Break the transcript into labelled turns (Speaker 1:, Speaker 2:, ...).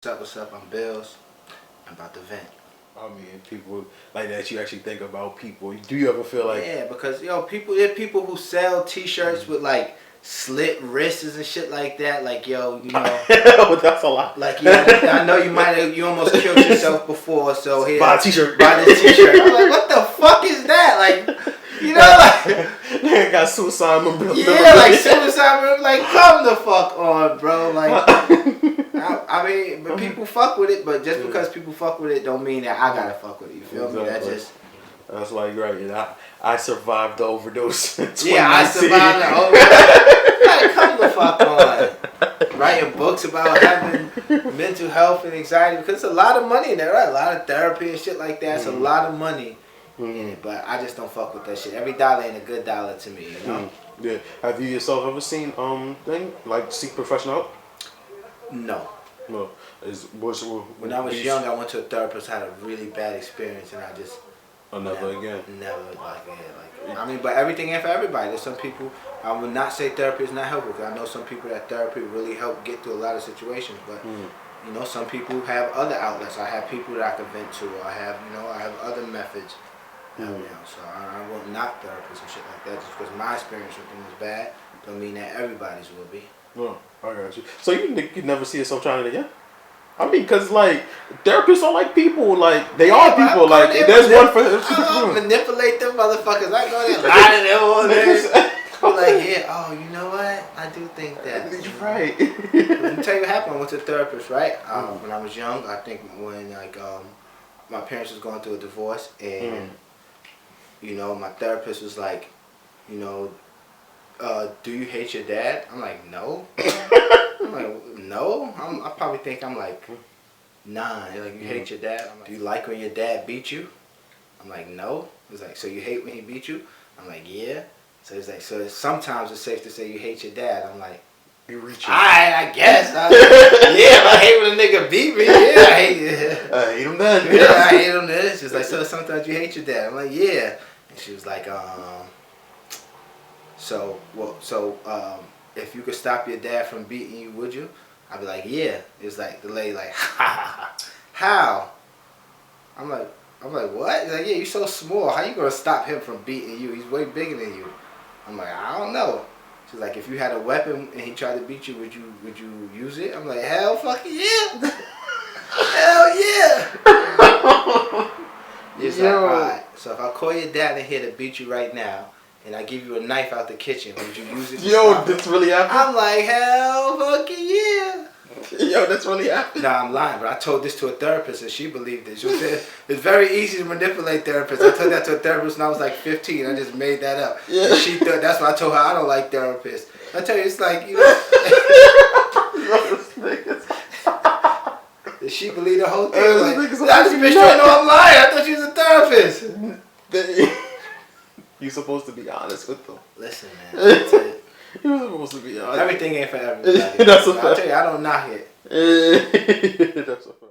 Speaker 1: What's up? I'm Bills. I'm about to vent.
Speaker 2: I mean, people like that. You actually think about people. Do you ever feel like?
Speaker 1: Yeah, because there are people who sell T-shirts with like slit wrists and shit like that. Like
Speaker 2: That's a lot.
Speaker 1: like I know you almost killed yourself before. So here,
Speaker 2: buy a T-shirt.
Speaker 1: Buy this T-shirt. I'm like, what the fuck is that? Like,
Speaker 2: They got suicide.
Speaker 1: Yeah, like suicide. Like, come the fuck on, bro. Like. I mean, but people fuck with it, but just because people fuck with it don't mean that I gotta fuck with it. You feel me?
Speaker 2: That's like right. And I survived the overdose.
Speaker 1: Yeah, I survived the overdose. Like, come the fuck on. Writing books about having mental health and anxiety because it's a lot of money in there, right? A lot of therapy and shit like that. It's a lot of money in it, but I just don't fuck with that shit. Every dollar ain't a good dollar to me, you know?
Speaker 2: Yeah. Have you yourself ever seen seek professional help?
Speaker 1: No.
Speaker 2: No.
Speaker 1: When I was young, I went to a therapist, had a really bad experience, and I just
Speaker 2: never again.
Speaker 1: I mean, but everything ain't for everybody. There's some people, I would not say therapy is not helpful, because I know some people that therapy really help get through a lot of situations, but you know, some people have other outlets. I have people that I can vent to. I have other methods. So I won't knock therapists and shit like that just because my experience with them was bad. Don't mean that everybody's will be.
Speaker 2: Oh, I got you. So you never see yourself trying it again? I mean, cause like therapists are like people, like they are people. Like there's one for
Speaker 1: manipulate them motherfuckers. I go there, lie to them all day. I'm like, yeah, oh, you know what? I do think that.
Speaker 2: You're right.
Speaker 1: Let me tell you what happened. I went to a therapist, right? When I was young, I think when my parents was going through a divorce, and you know, my therapist was like, you know, do you hate your dad? I'm like, no. I'm like, no. I probably think I'm like 9. They're like, you hate your dad? I'm like, do you like when your dad beat you? I'm like, no. He's like, so you hate when he beat you? I'm like, yeah. So he's like, so sometimes it's safe to say you hate your dad. I'm like,
Speaker 2: you're reaching.
Speaker 1: I guess. Yeah, if I hate when a nigga beat me, yeah, I hate it.
Speaker 2: I hate him then.
Speaker 1: Yeah, I hate him then. She's like, so sometimes you hate your dad. I'm like, yeah. And she was like, if you could stop your dad from beating you, would you? I'd be like, yeah. It's like the lady like, how? I'm like, what? He's like, yeah, you're so small. How you gonna stop him from beating you? He's way bigger than you. I'm like, I don't know. She's like, if you had a weapon and he tried to beat you, would you use it? I'm like, hell fucking yeah. Hell yeah. He's like, alright, so if I call your dad in here to beat you right now, and I give you a knife out the kitchen, would you use it?
Speaker 2: That's really happened?
Speaker 1: I'm like, hell fucking yeah.
Speaker 2: That's really happened?
Speaker 1: Nah, I'm lying, but I told this to a therapist and she believed it. She said, it's very easy to manipulate therapists. I told that to a therapist when I was like 15. I just made that up. Yeah. And she thought, that's why I told her I don't like therapists. I tell you, it's like, you know. Did she believe the whole thing? Like, this bitch don't know I'm lying. I thought she was a therapist.
Speaker 2: You're supposed to be honest with them.
Speaker 1: Listen, man. That's it.
Speaker 2: You're supposed to be honest.
Speaker 1: Everything ain't for everybody.
Speaker 2: That's a fact.
Speaker 1: I'll tell you, I don't knock it.
Speaker 2: That's a fact.